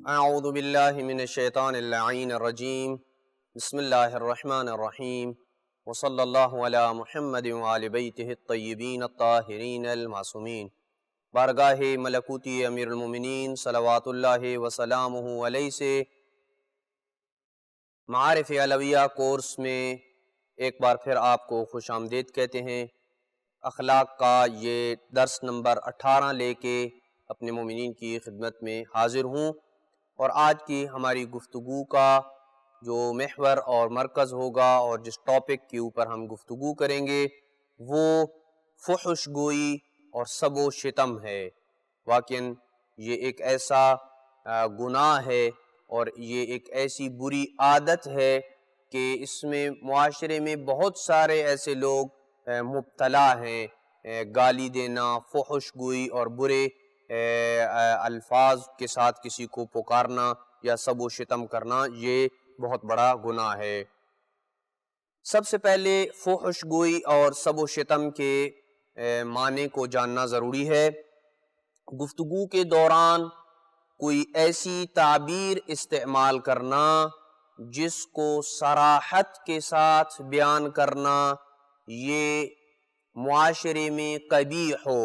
اعوذ باللہ من الشیطان اللعین الرجیم بسم اللہ الرحمن الرحیم وصلی اللہ علی محمد وآل بیتہ الطیبین الطاہرین المعصومین۔ بارگاہ ملکوتی امیر المومنین صلوات اللہ وسلامہ علیہ سے معارف علویہ کورس میں ایک بار پھر آپ کو خوش آمدید کہتے ہیں۔ اخلاق کا یہ درس نمبر 18 لے کے اپنے مومنین کی خدمت میں حاضر ہوں، اور آج کی ہماری گفتگو کا جو محور اور مرکز ہوگا اور جس ٹاپک کے اوپر ہم گفتگو کریں گے وہ فحش گوئی اور سب و شتم ہے۔ واقعاً یہ ایک ایسا گناہ ہے اور یہ ایک ایسی بری عادت ہے کہ اس میں معاشرے میں بہت سارے ایسے لوگ مبتلا ہیں۔ گالی دینا، فحش گوئی اور برے الفاظ کے ساتھ کسی کو پکارنا یا سب و شتم کرنا، یہ بہت بڑا گناہ ہے۔ سب سے پہلے فحش گوئی اور سب و شتم کے معنی کو جاننا ضروری ہے۔ گفتگو کے دوران کوئی ایسی تعبیر استعمال کرنا جس کو صراحت کے ساتھ بیان کرنا یہ معاشرے میں قبیح ہو،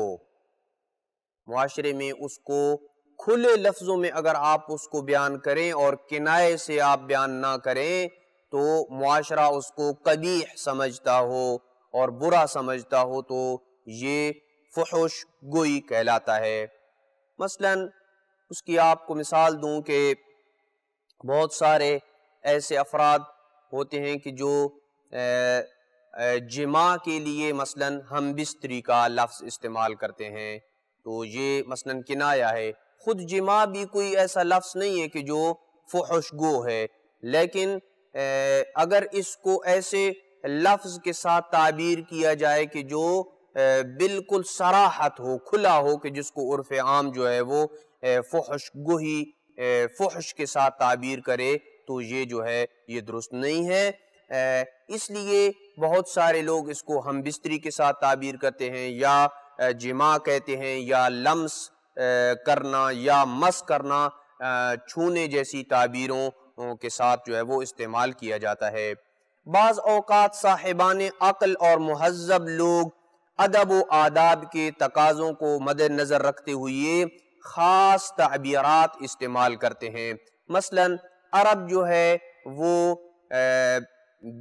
معاشرے میں اس کو کھلے لفظوں میں اگر آپ اس کو بیان کریں اور کنایے سے آپ بیان نہ کریں تو معاشرہ اس کو قبیح سمجھتا ہو اور برا سمجھتا ہو تو یہ فحش گوئی کہلاتا ہے۔ مثلا اس کی آپ کو مثال دوں کہ بہت سارے ایسے افراد ہوتے ہیں کہ جو جماع کے لیے مثلا ہم بستری کا لفظ استعمال کرتے ہیں، تو یہ مثلا کنایہ ہے۔ خود جماع بھی کوئی ایسا لفظ نہیں ہے کہ جو فحش گو ہے، لیکن اگر اس کو ایسے لفظ کے ساتھ تعبیر کیا جائے کہ جو بالکل صراحت ہو، کھلا ہو، کہ جس کو عرف عام جو ہے وہ فحش گوئی فحش کے ساتھ تعبیر کرے تو یہ جو ہے یہ درست نہیں ہے۔ اس لیے بہت سارے لوگ اس کو ہم بستری کے ساتھ تعبیر کرتے ہیں، یا جماع کہتے ہیں، یا لمس کرنا یا مس کرنا، چھونے جیسی تعبیروں کے ساتھ جو ہے وہ استعمال کیا جاتا ہے۔ بعض اوقات صاحبان عقل اور مہذب لوگ ادب و آداب کے تقاضوں کو مد نظر رکھتے ہوئے خاص تعبیرات استعمال کرتے ہیں۔ مثلا عرب جو ہے وہ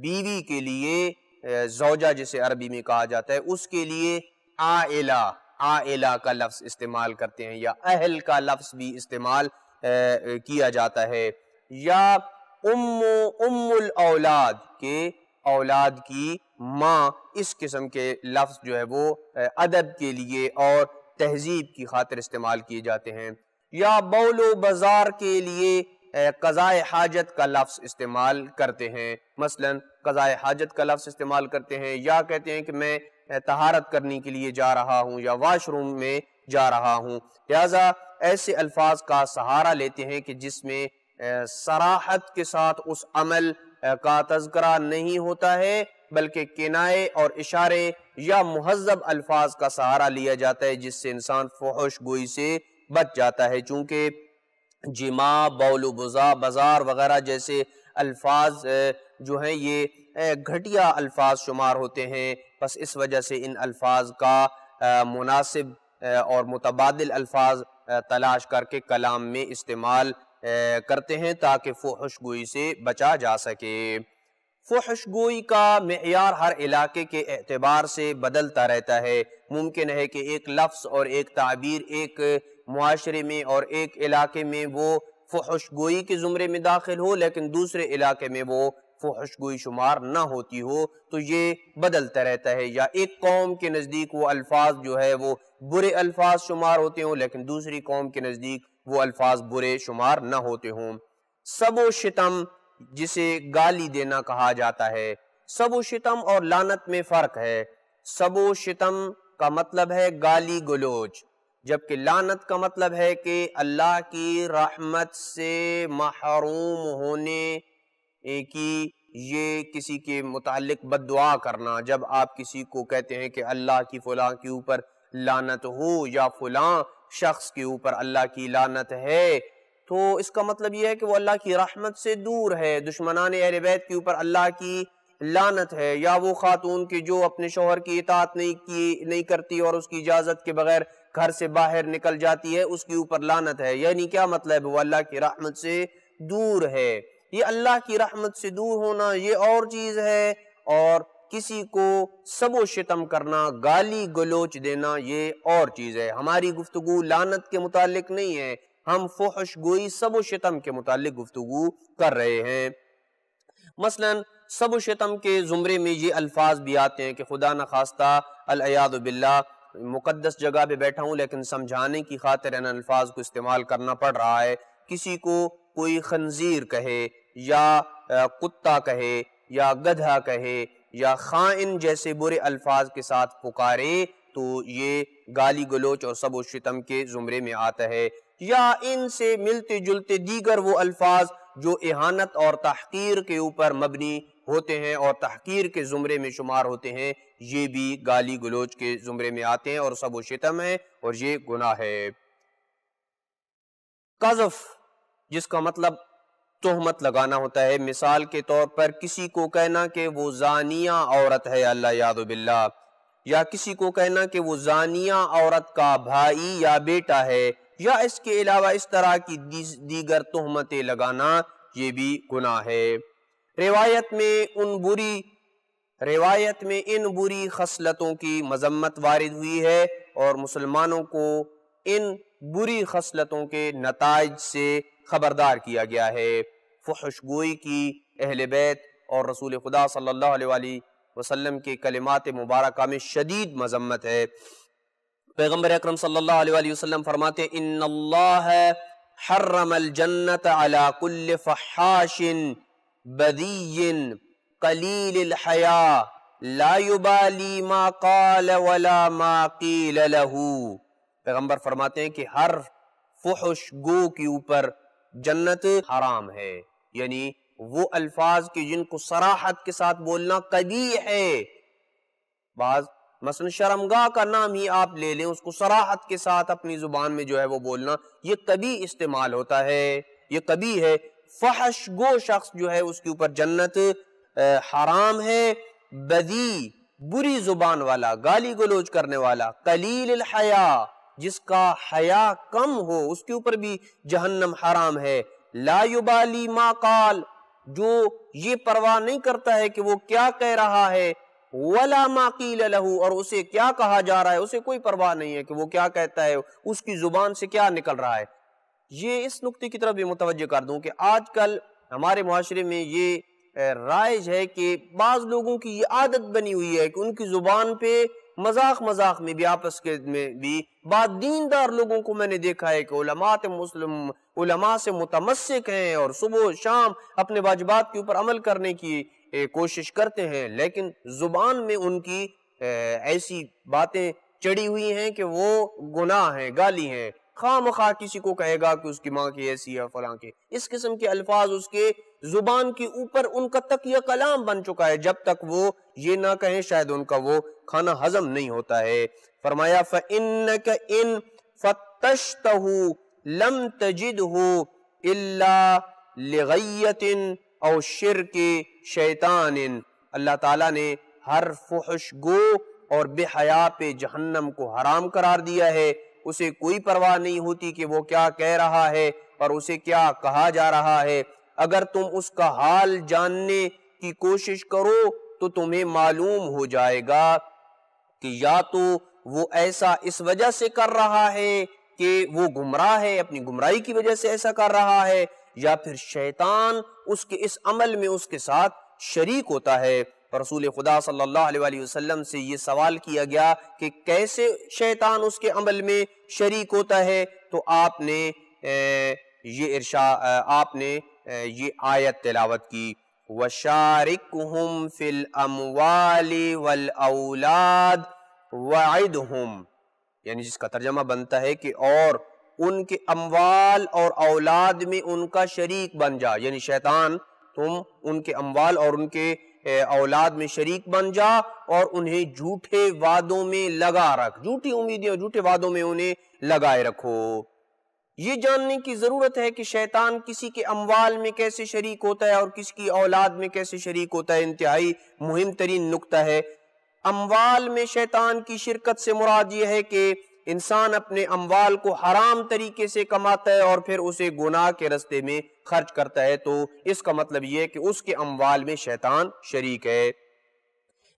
بیوی کے لیے، زوجہ جسے عربی میں کہا جاتا ہے، اس کے لیے عائلہ کا لفظ استعمال کرتے ہیں، یا اہل کا لفظ بھی استعمال کیا جاتا ہے، یا ام الاولاد کے اولاد کی ماں، اس قسم کے لفظ جو ہے وہ ادب کے لیے اور تہذیب کی خاطر استعمال کیے جاتے ہیں، یا بول و بازار کے لیے قضائے حاجت کا لفظ استعمال کرتے ہیں۔ مثلا قضائے حاجت کا لفظ استعمال کرتے ہیں، یا کہتے ہیں کہ میں طہارت کرنے کے لیے جا رہا ہوں یا واش روم میں جا رہا ہوں، لہذا ایسے الفاظ کا سہارا لیتے ہیں کہ جس میں صراحت کے ساتھ اس عمل کا تذکرہ نہیں ہوتا ہے، بلکہ کنایے اور اشارے یا مہذب الفاظ کا سہارا لیا جاتا ہے جس سے انسان فحش گوئی سے بچ جاتا ہے۔ چونکہ جماع، بول و بازار وغیرہ جیسے الفاظ جو ہیں یہ گھٹیا الفاظ شمار ہوتے ہیں، بس اس وجہ سے ان الفاظ کا مناسب اور متبادل الفاظ تلاش کر کے کلام میں استعمال کرتے ہیں تاکہ فحش گوئی سے بچا جا سکے۔ فحش گوئی کا معیار ہر علاقے کے اعتبار سے بدلتا رہتا ہے۔ ممکن ہے کہ ایک لفظ اور ایک تعبیر ایک معاشرے میں اور ایک علاقے میں وہ فحش گوئی کے زمرے میں داخل ہو، لیکن دوسرے علاقے میں وہ فحش گوئی شمار نہ ہوتی ہو، تو یہ بدلتا رہتا ہے۔ یا ایک قوم کے نزدیک وہ الفاظ جو ہے وہ برے الفاظ شمار ہوتے ہوں، لیکن دوسری قوم کے نزدیک وہ الفاظ برے شمار نہ ہوتے ہوں۔ سب و شتم جسے گالی دینا کہا جاتا ہے، سب و شتم اور لعنت میں فرق ہے۔ سب و شتم کا مطلب ہے گالی گلوچ، جبکہ لعنت کا مطلب ہے کہ اللہ کی رحمت سے محروم ہونے کی، یہ کسی کے متعلق بد دعا کرنا۔ جب آپ کسی کو کہتے ہیں کہ اللہ کی فلاں کے اوپر لعنت ہو، یا فلاں شخص کے اوپر اللہ کی لعنت ہے، تو اس کا مطلب یہ ہے کہ وہ اللہ کی رحمت سے دور ہے. دشمنان اہل بیت کے اوپر اللہ کی لعنت ہے. یا وہ خاتون کی جو اپنے شوہر کی اطاعت نہیں کرتی اور اس کی اجازت کے بغیر گھر سے باہر نکل جاتی ہے, اس کے اوپر لعنت ہے. یعنی کیا مطلب؟ وہ اللہ کی رحمت سے دور ہے. یہ اللہ کی رحمت سے دور ہونا یہ اور چیز ہے, اور کسی کو سب و شتم کرنا, گالی گلوچ دینا یہ اور چیز ہے. ہماری گفتگو لعنت کے متعلق نہیں ہے, ہم فحش گوئی سب و شتم کے متعلق گفتگو کر رہے ہیں. مثلا سب و شتم کے زمرے میں یہ الفاظ بھی آتے ہیں کہ خدا نخواستہ العیاذ باللہ مقدس جگہ پہ بیٹھا ہوں لیکن سمجھانے کی خاطر ان الفاظ کو استعمال کرنا پڑ رہا ہے. کسی کو کوئی خنزیر کہے یا کتا کہے یا گدھا کہے یا خائن جیسے برے الفاظ کے ساتھ پکارے تو یہ گالی گلوچ اور سب و شتم کے زمرے میں آتا ہے. یا ان سے ملتے جلتے دیگر وہ الفاظ جو اہانت اور تحقیر کے اوپر مبنی ہوتے ہیں اور تحقیر کے زمرے میں شمار ہوتے ہیں, یہ بھی گالی گلوچ کے زمرے میں آتے ہیں اور سب و شتم ہے اور یہ گناہ ہے. قذف جس کا مطلب تہمت لگانا ہوتا ہے, مثال کے طور پر کسی کو کہنا کہ وہ زانیہ عورت ہے اللہ یاد باللہ, یا کسی کو کہنا کہ وہ زانیہ عورت کا بھائی یا بیٹا ہے, یا اس کے علاوہ اس طرح کی دیگر تہمتیں لگانا یہ بھی گناہ ہے. روایت میں ان بری خصلتوں کی مذمت وارد ہوئی ہے اور مسلمانوں کو ان بری خصلتوں کے نتائج سے خبردار کیا گیا ہے. فحش گوئی کی اہل بیت اور رسول خدا صلی اللہ علیہ وآلہ وسلم کے کلمات مبارکہ میں شدید مذمت ہے. پیغمبر اکرم صلی اللہ علیہ وآلہ وسلم فرماتے ہیں ان اللہ حرم الجنت علی کل فحاش بذی قلیل الحیاء لا یبالی ما قال ولا ما قیل له. پیغمبر فرماتے ہیں کہ ہر فحش گو کے اوپر جنت حرام ہے, یعنی وہ الفاظ کی جن کو صراحت کے ساتھ بولنا قبیح ہے. بعض مثلا شرمگاہ کا نام ہی آپ لے لیں, اس کو صراحت کے ساتھ اپنی زبان میں جو ہے وہ بولنا یہ قبیح استعمال ہوتا ہے, یہ قبیح ہے. فحش گو شخص جو ہے اس کے اوپر جنت حرام ہے. بذی بری زبان والا, گالی گلوچ کرنے والا. قلیل الحیاء جس کا حیا کم ہو اس کے اوپر بھی جہنم حرام ہے. لا یبالی ما قال جو یہ پرواہ نہیں کرتا ہے کہ وہ کیا کہہ رہا ہے, ولا ما قیل له اور اسے کیا کہا جا رہا ہے, اسے کوئی پرواہ نہیں ہے کہ وہ کیا کہتا ہے, اس کی زبان سے کیا نکل رہا ہے. یہ اس نقطے کی طرف بھی متوجہ کر دوں کہ آج کل ہمارے معاشرے میں یہ رائج ہے کہ بعض لوگوں کی یہ عادت بنی ہوئی ہے کہ ان کی زبان پہ مذاق میں بھی آپس کے میں بھی بعض دیندار لوگوں کو میں نے دیکھا ہے کہ علماء سے متمسک ہیں اور صبح و شام اپنے واجبات کے اوپر عمل کرنے کی کوشش کرتے ہیں, لیکن زبان میں ان کی ایسی باتیں چڑی ہوئی ہیں کہ وہ گناہ ہیں, گالی ہیں. خواہ مخواہ کسی کو کہے گا کہ اس کی ماں کی ایسی ہے فلاں کی, اس قسم کے الفاظ اس کے زبان کے اوپر ان کا تکیہ کلام بن چکا ہے. جب تک وہ یہ نہ کہیں شاید ان کا وہ کھانا ہضم نہیں ہوتا ہے. فرمایا فَإِنَّكَ إِن فَتَّشْتَهُ لَمْ تَجِدْهُ إِلَّا لِغَيَّةٍ أَوْ شِرْكِ شَيْطَانٍ. اللہ تعالیٰ نے ہر فحش گو اور بے حیا پہ جہنم کو حرام قرار دیا ہے. اسے کوئی پرواہ نہیں ہوتی کہ وہ کیا کہہ رہا ہے اور اسے کیا کہا جا رہا ہے. اگر تم اس کا حال جاننے کی کوشش کرو تو تمہیں معلوم ہو جائے گا کہ یا تو وہ ایسا اس وجہ سے کر رہا ہے کہ وہ گمراہ ہے, اپنی گمراہی کی وجہ سے ایسا کر رہا ہے, یا پھر شیطان اس کے اس عمل میں اس کے ساتھ شریک ہوتا ہے. رسول خدا صلی اللہ علیہ وآلہ وسلم سے یہ سوال کیا گیا کہ کیسے شیطان اس کے عمل میں شریک ہوتا ہے, تو آپ نے یہ آیت تلاوت کی وَشَارِكْهُمْ فِي الْأَمْوَالِ وَالْأَوْلَادِ وَعِدْهُمْ, یعنی جس کا ترجمہ بنتا ہے کہ اور ان کے اموال اور اولاد میں ان کا شریک بن جا, یعنی شیطان تم ان کے اموال اور ان کے اولاد میں شریک بن جا اور انہیں جھوٹے وعدوں میں لگا رکھ, جھوٹی امیدیں اور جھوٹے وعدوں میں انہیں لگائے رکھو. یہ جاننے کی ضرورت ہے کہ شیطان کسی کے اموال میں کیسے شریک ہوتا ہے اور کس کی اولاد میں کیسے شریک ہوتا ہے، انتہائی مہم ترین نقطہ ہے۔ اموال میں شیطان کی شرکت سے مراد یہ ہے کہ انسان اپنے اموال کو حرام طریقے سے کماتا ہے اور پھر اسے گناہ کے رستے میں خرچ کرتا ہے، تو اس کا مطلب یہ ہے کہ اس کے اموال میں شیطان شریک ہے۔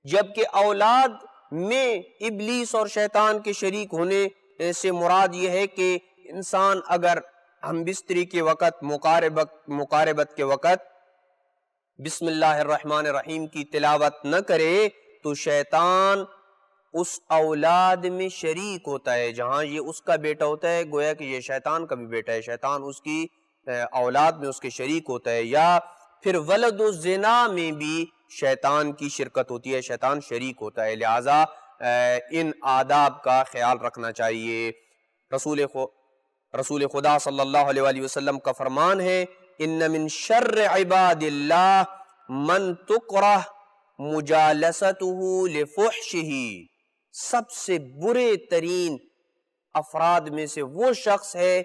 جبکہ اولاد میں ابلیس اور شیطان کے شریک ہونے سے مراد یہ ہے کہ انسان اگر ہم بستری کے وقت مقاربت کے وقت بسم اللہ الرحمن الرحیم کی تلاوت نہ کرے تو شیطان اس اولاد میں شریک ہوتا ہے۔ جہاں یہ اس کا بیٹا ہوتا ہے گویا کہ یہ شیطان کا بھی بیٹا ہے، شیطان اس کی اولاد میں اس کے شریک ہوتا ہے۔ یا پھر ولد الزنا میں بھی شیطان کی شرکت ہوتی ہے، شیطان شریک ہوتا ہے، لہٰذا ان آداب کا خیال رکھنا چاہیے۔ رسول خدا صلی اللہ علیہ وآلہ وسلم کا فرمان ہے، ان من شر عباد اللہ من تکرہ مجالستہ لفحشہ، سب سے برے ترین افراد میں سے وہ شخص ہے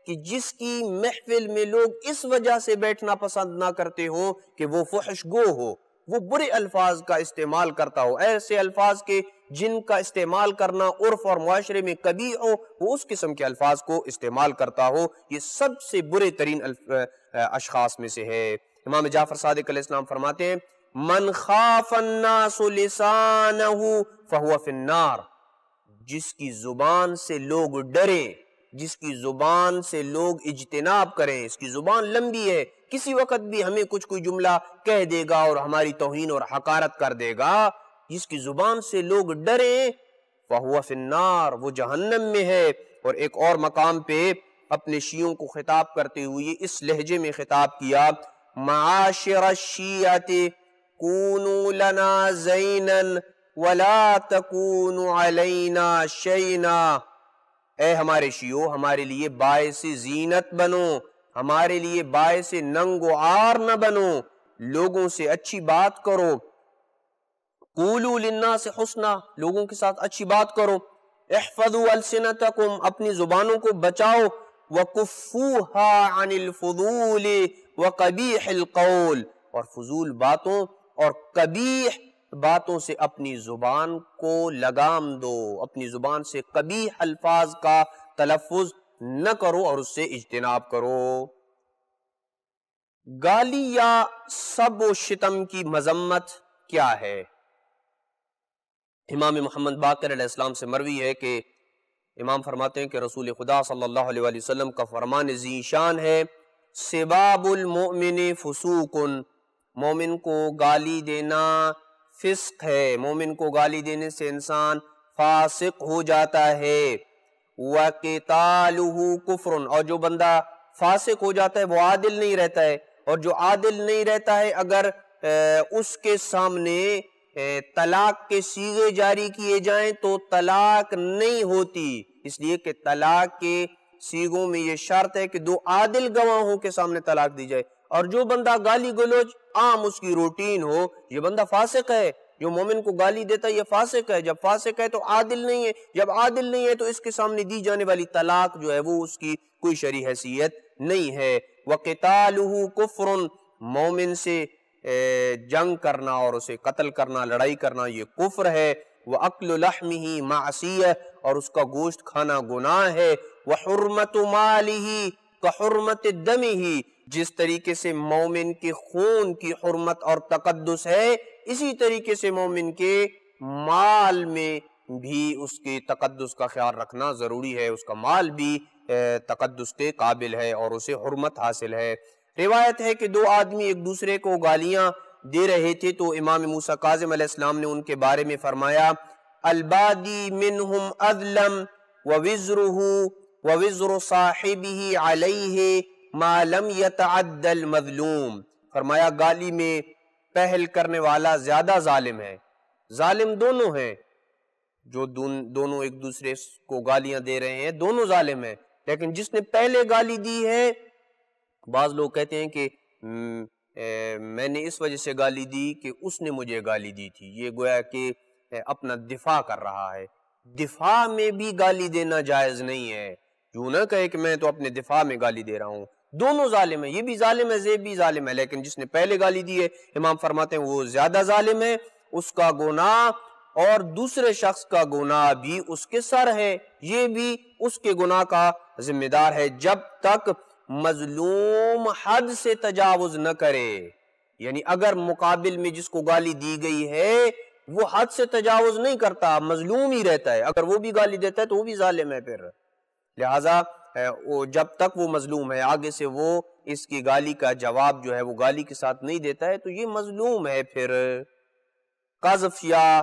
کہ جس کی محفل میں لوگ اس وجہ سے بیٹھنا پسند نہ کرتے ہوں کہ وہ فحش گو ہو، وہ برے الفاظ کا استعمال کرتا ہو، ایسے الفاظ کے جن کا استعمال کرنا عرف اور معاشرے میں قبیح ہو، وہ اس قسم کے الفاظ کو استعمال کرتا ہو، یہ سب سے برے ترین اشخاص میں سے ہے۔ امام جعفر صادق علیہ السلام فرماتے ہیں، من خاف الناس لسانہ فہو فی النار، جس کی زبان سے لوگ ڈریں، جس کی زبان سے لوگ اجتناب کریں، اس کی زبان لمبی ہے، کسی وقت بھی ہمیں کوئی جملہ کہہ دے گا اور ہماری توہین اور حقارت کر دے گا، جس کی زبان سے لوگ ڈریں فہو فی النار، وہ جہنم میں ہے۔ اور ایک اور مقام پہ اپنے شیعوں کو خطاب کرتے ہوئے اس لہجے میں خطاب کیا، معاشر الشیعۃ کونوا لنا زینا ولا تکونوا علینا شینا، اے ہمارے شیعو ہمارے لیے باعث زینت بنو، ہمارے لیے باعث ننگ و عار نہ بنو، لوگوں سے اچھی بات کرو، قولوا للناس حسنا، لوگوں کے ساتھ اچھی بات کرو، احفظوا السنتکم، اپنی زبانوں کو بچاؤ، وکفوها عن الفضول وقبیح القول، اور فضول باتوں اور قبیح باتوں سے اپنی زبان کو لگام دو، اپنی زبان سے قبیح الفاظ کا تلفظ نہ کرو اور اس سے اجتناب کرو۔ گالی یا سب و شتم کی مذمت کیا ہے؟ امام محمد باقر علیہ السلام سے مروی ہے کہ امام فرماتے ہیں کہ رسول خدا صلی اللہ علیہ وآلہ وسلم کا فرمان ذی شان ہے، سباب المؤمن فسوق، مومن کو گالی دینا فسق ہے، مومن کو گالی دینے سے انسان فاسق ہو جاتا ہے، وَقِتَالُهُ كُفْرٌ، اور جو بندہ فاسق ہو جاتا ہے وہ عادل نہیں رہتا ہے، اور جو عادل نہیں رہتا ہے اگر اس کے سامنے طلاق کے صیغے جاری کیے جائیں تو طلاق نہیں ہوتی، اس لیے کہ طلاق کے صیغوں میں یہ شرط ہے کہ دو عادل گواہوں کے سامنے طلاق دی جائے، اور جو بندہ گالی گلوچ عام اس کی روٹین ہو یہ بندہ فاسق ہے، جو مومن کو گالی دیتا ہے یہ فاسق ہے، جب فاسق ہے تو عادل نہیں ہے، جب عادل نہیں ہے تو اس کے سامنے دی جانے والی طلاق جو ہے وہ اس کی کوئی شرعی حیثیت نہیں ہے۔ وَقِتَالُهُ كُفْرٌ، مومن سے جنگ کرنا اور اسے قتل کرنا، لڑائی کرنا یہ کفر ہے۔ وَأَكْلُ لَحْمِهِ مَعْصِيَةٌ، اور اس کا گوشت کھانا گناہ ہے۔ وَحُرْمَةُ مَالِهِ كَحُرْمَةِ دَمِهِ، جس طریقے سے مومن کے خون کی حرمت اور تقدس ہے اسی طریقے سے مومن کے مال میں بھی اس کے تقدس کا خیال رکھنا ضروری ہے، اس کا مال بھی تقدس کے قابل ہے اور اسے حرمت حاصل ہے۔ روایت ہے کہ دو آدمی ایک دوسرے کو گالیاں دے رہے تھے تو امام موسیٰ کاظم علیہ السلام نے ان کے بارے میں فرمایا، البادی منہم اظلم ووزر صاحبہ علیہ ما لم یتعد المظلوم، فرمایا گالی میں پہل کرنے والا زیادہ ظالم ہے، ظالم دونوں ہیں، جو دونوں ایک دوسرے کو گالیاں دے رہے ہیں دونوں ظالم ہیں، لیکن جس نے پہلے گالی دی ہے، بعض لوگ کہتے ہیں کہ میں نے اس وجہ سے گالی دی کہ اس نے مجھے گالی دی تھی، یہ گویا کہ اپنا دفاع کر رہا ہے۔ دفاع میں بھی گالی دینا جائز نہیں ہے، یوں نہ کہے کہ میں تو اپنے دفاع میں گالی دے رہا ہوں، دونوں ظالم ہیں، یہ بھی ظالم ہے، زیب بھی ظالم ہے، لیکن جس نے پہلے گالی دی ہے امام فرماتے ہیں وہ زیادہ ظالم ہے، اس کا گناہ اور دوسرے شخص کا گناہ بھی اس کے سر ہے، یہ بھی اس کے گناہ کا ذمہ دار ہے جب تک مظلوم حد سے تجاوز نہ کرے. یعنی اگر مقابل میں جس کو گالی دی گئی ہے وہ حد سے تجاوز نہیں کرتا، مظلوم ہی رہتا ہے، اگر وہ بھی گالی دیتا ہے تو وہ بھی ظالم ہے. پھر لہٰذا جب تک وہ مظلوم ہے آگے سے وہ اس کی گالی کا جواب جو ہے وہ گالی کے ساتھ نہیں دیتا ہے تو یہ مظلوم ہے. پھر قذف یا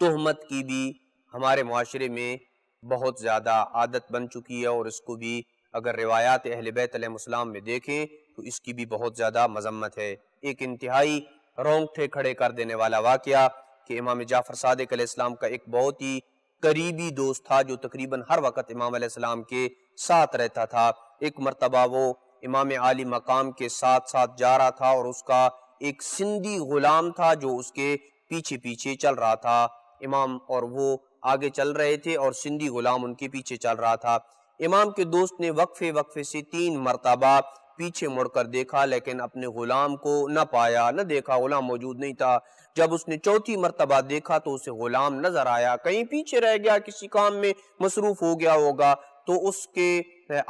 تہمت کی بھی ہمارے معاشرے میں بہت زیادہ عادت بن چکی ہے، اور اس کو بھی اگر روایات اہل بیت علیہ السلام میں دیکھیں تو اس کی بھی بہت زیادہ مذمت ہے. ایک انتہائی رونگٹے کھڑے کر دینے والا واقعہ کہ امام جعفر صادق علیہ السلام کا ایک بہت ہی قریبی دوست تھا جو تقریباً ہر وقت امام علیہ السلام کے ساتھ رہتا تھا. ایک مرتبہ وہ امام عالی مقام کے ساتھ ساتھ جا رہا تھا اور اس کا ایک سندھی غلام تھا جو اس کے پیچھے پیچھے چل رہا تھا. امام اور وہ آگے چل رہے تھے اور سندھی غلام ان کے پیچھے چل رہا تھا. امام کے دوست نے وقفے سے 3 مرتبہ پیچھے مڑ کر دیکھا لیکن اپنے غلام کو نہ پایا، نہ دیکھا، غلام موجود نہیں تھا. جب اس نے 4تھی مرتبہ دیکھا تو اسے غلام نظر آیا، کہیں پیچھے رہ گیا، کسی کام میں مصروف ہو گیا ہوگا. تو اس کے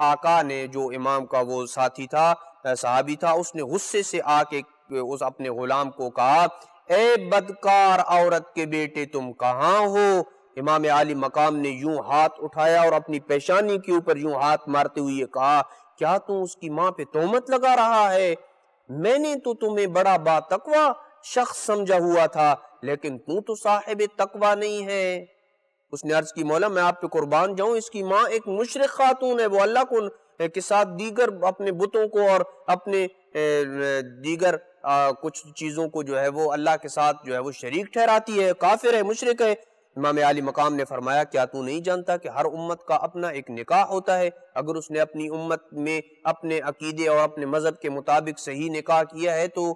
آقا نے، جو امام کا وہ ساتھی تھا، صحابی تھا، اس نے غصے سے آ کے اس اپنے غلام کو کہا اے بدکار عورت کے بیٹے تم کہاں ہو؟ امام عالی مقام نے یوں ہاتھ اٹھایا اور اپنی پیشانی کے اوپر یوں ہاتھ مارتے ہوئے کہا کیا تم اس کی ماں پہ تہمت لگا رہا ہے؟ میں نے تو تمہیں بڑا با تقوی شخص سمجھا ہوا تھا لیکن تو صاحب تقوی نہیں ہے. اس نے عرض کی مولا میں آپ پہ قربان جاؤں، اس کی ماں ایک مشرک خاتون ہے، وہ اللہ کو کے ساتھ دیگر اپنے بتوں کو اور اپنے دیگر کچھ چیزوں کو جو ہے وہ اللہ کے ساتھ جو ہے وہ شریک ٹھہراتی ہے، کافر ہے، مشرک ہے. امام عالی مقام نے فرمایا کیا تو نہیں جانتا کہ ہر امت کا اپنا ایک نکاح ہوتا ہے؟ اگر اس نے اپنی امت میں اپنے عقیدے اور اپنے مذہب کے مطابق صحیح نکاح کیا ہے تو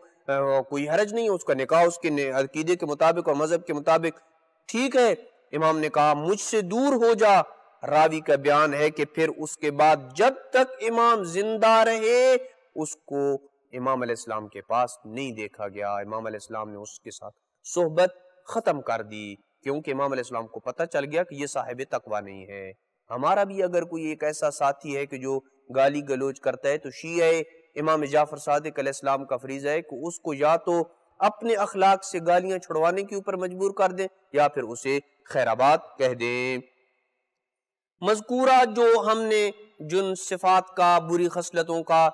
کوئی حرج نہیں، اس کا نکاح اس کے عقیدے کے مطابق اور مذہب کے مطابق ٹھیک ہے. امام نے کہا مجھ سے دور ہو جا. راوی کا بیان ہے کہ پھر اس کے بعد جب تک امام زندہ رہے اس کو امام علیہ السلام کے پاس نہیں دیکھا گیا. امام علیہ السلام نے اس کے ساتھ صحبت ختم کر دی کیونکہ امام علیہ السلام کو پتہ چل گیا کہ یہ صاحب تقوی نہیں ہے. ہمارا بھی اگر کوئی ایک ایسا ساتھی ہے کہ جو گالی گلوچ کرتا ہے تو شیعہ امام جعفر صادق علیہ السلام کا فریضہ ہے کہ اس کو یا تو اپنے اخلاق سے گالیاں چھڑوانے کے اوپر مجبور کر دیں یا پھر اسے خیرآباد کہہ دیں. مذکورہ جو ہم نے جن صفات کا، بری خصلتوں کا،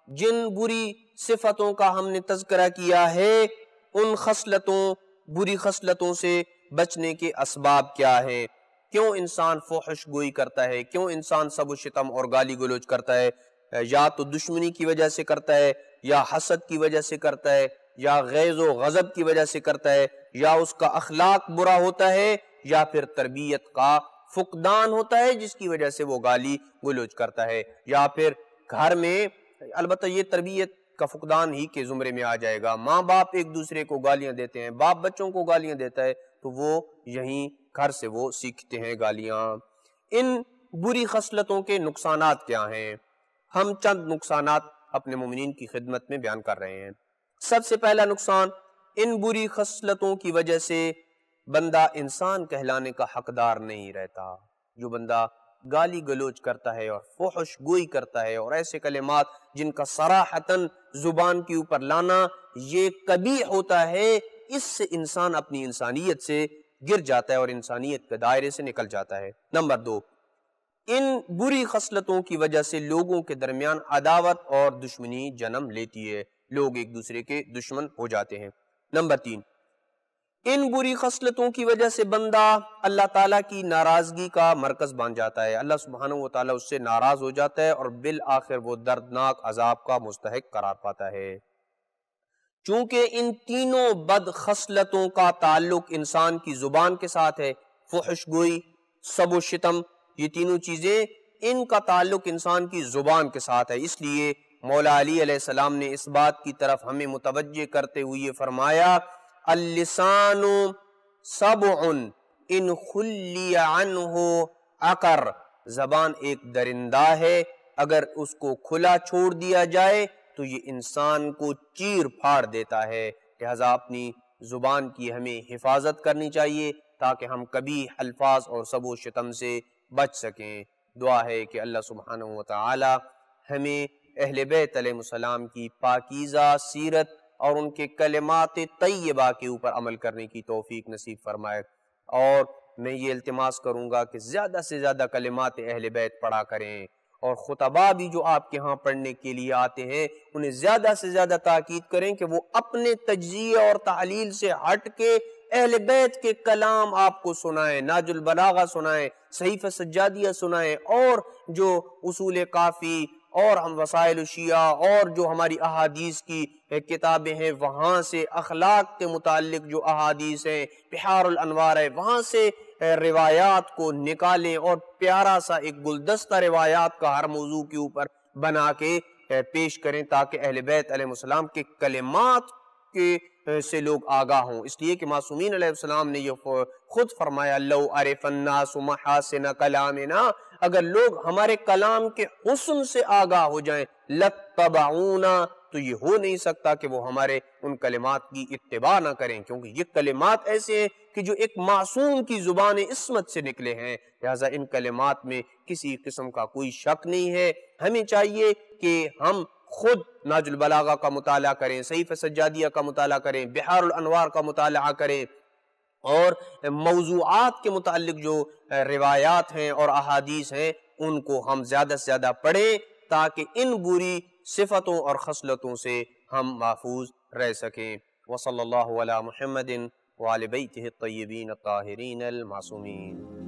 جن بری صفتوں کا ہم نے تذکرہ کیا ہے ان خصلتوں، بری خصلتوں سے بچنے کے اسباب کیا ہیں؟ کیوں انسان فحش گوئی کرتا ہے؟ کیوں انسان سب و شتم اور گالی گلوچ کرتا ہے؟ یا تو دشمنی کی وجہ سے کرتا ہے، یا حسد کی وجہ سے کرتا ہے، یا غیظ و غضب کی وجہ سے کرتا ہے، یا اس کا اخلاق برا ہوتا ہے، یا پھر تربیت کا فقدان ہوتا ہے جس کی وجہ سے وہ گالی گلوچ کرتا ہے، یا پھر گھر میں، البتہ یہ تربیت کا فقدان ہی کے زمرے میں آ جائے گا. ماں باپ ایک دوسرے کو گالیاں دیتے ہیں، باپ بچوں کو گالیاں دیتا ہے تو وہ یہیں گھر سے وہ سیکھتے ہیں گالیاں. ان بری خصلتوں کے نقصانات کیا ہیں؟ ہم چند نقصانات اپنے مومنین کی خدمت میں بیان کر رہے ہیں. سب سے پہلا نقصان، ان بری خصلتوں کی وجہ سے بندہ انسان کہلانے کا حقدار نہیں رہتا. جو بندہ گالی گلوچ کرتا ہے اور فحش گوئی کرتا ہے اور ایسے کلمات جن کا صراحتاً زبان کے اوپر لانا یہ قبیح ہوتا ہے، اس سے انسان اپنی انسانیت سے گر جاتا ہے اور انسانیت کے دائرے سے نکل جاتا ہے. نمبر 2، ان بری خصلتوں کی وجہ سے لوگوں کے درمیان عداوت اور دشمنی جنم لیتی ہے، لوگ ایک دوسرے کے دشمن ہو جاتے ہیں. نمبر 3، ان بری خصلتوں کی وجہ سے بندہ اللہ تعالیٰ کی ناراضگی کا مرکز بن جاتا ہے، اللہ سبحانہ و تعالیٰ اس سے ناراض ہو جاتا ہے اور بالآخر وہ دردناک عذاب کا مستحق قرار پاتا ہے. چونکہ ان تینوں بد خصلتوں کا تعلق انسان کی زبان کے ساتھ ہے، فحش گوئی، سب و شتم، یہ تینوں چیزیں ان کا تعلق انسان کی زبان کے ساتھ ہے. اس لیے مولا علی علیہ السلام نے اس بات کی طرف ہمیں متوجہ کرتے ہوئے فرمایا اللسان سبع ان خلی عنہ عقر، زبان ایک درندہ ہے، اگر اس کو کھلا چھوڑ دیا جائے تو یہ انسان کو چیر پھاڑ دیتا ہے۔ لہذا اپنی زبان کی ہمیں حفاظت کرنی چاہیے تاکہ ہم کبھی الفاظ اور سب و شتم سے بچ سکیں۔ دعا ہے کہ اللہ سبحانہ وتعالی ہمیں اہل بیت علیہ السلام کی پاکیزہ سیرت اور ان کے کلمات طیبہ کے اوپر عمل کرنے کی توفیق نصیب فرمائے، اور میں یہ التماس کروں گا کہ زیادہ سے زیادہ کلمات اہل بیت پڑھا کریں، اور خطباء بھی جو آپ کے ہاں پڑھنے کے لیے آتے ہیں انہیں زیادہ سے زیادہ تاکید کریں کہ وہ اپنے تجزیہ اور تحلیل سے ہٹ کے اہل بیت کے کلام آپ کو سنائیں، ناج البلاغہ سنائیں، صحیفہ سجادیہ سنائیں، اور جو اصول کافی اور ہم وسائل الشیعہ اور جو ہماری احادیث کی کتابیں ہیں وہاں سے اخلاق کے متعلق جو احادیث ہیں، بحار الانوار ہے، وہاں سے روایات کو نکالیں اور پیارا سا ایک گلدستہ روایات کا ہر موضوع کے اوپر بنا کے پیش کریں تاکہ اہل بیت علیہ السلام کے کلمات کے سے لوگ آگاہ ہوں۔ اس لیے کہ معصومین علیہ السلام نے یہ خود فرمایا لو عرف الناس محاسن کلامنا، اگر لوگ ہمارے کلام کے حسن سے آگاہ ہو جائیں لتبعونا، تو یہ ہو نہیں سکتا کہ وہ ہمارے ان کلمات کی اتباع نہ کریں، کیونکہ یہ کلمات ایسے ہیں کہ جو ایک معصوم کی زبان عصمت سے نکلے ہیں، لہذا ان کلمات میں کسی قسم کا کوئی شک نہیں ہے۔ ہمیں چاہیے کہ ہم خود ناج البلاغہ کا مطالعہ کریں، صحیفہ سجادیہ کا مطالعہ کریں، بحار الانوار کا مطالعہ کریں، اور موضوعات کے متعلق جو روایات ہیں اور احادیث ہیں ان کو ہم زیادہ سے زیادہ پڑھیں تاکہ ان بری صفتوں اور خصلتوں سے ہم محفوظ رہ سکیں۔ وصلی اللہ علی محمد وعلی بیتہ الطیبین الطاہرین المعصومین۔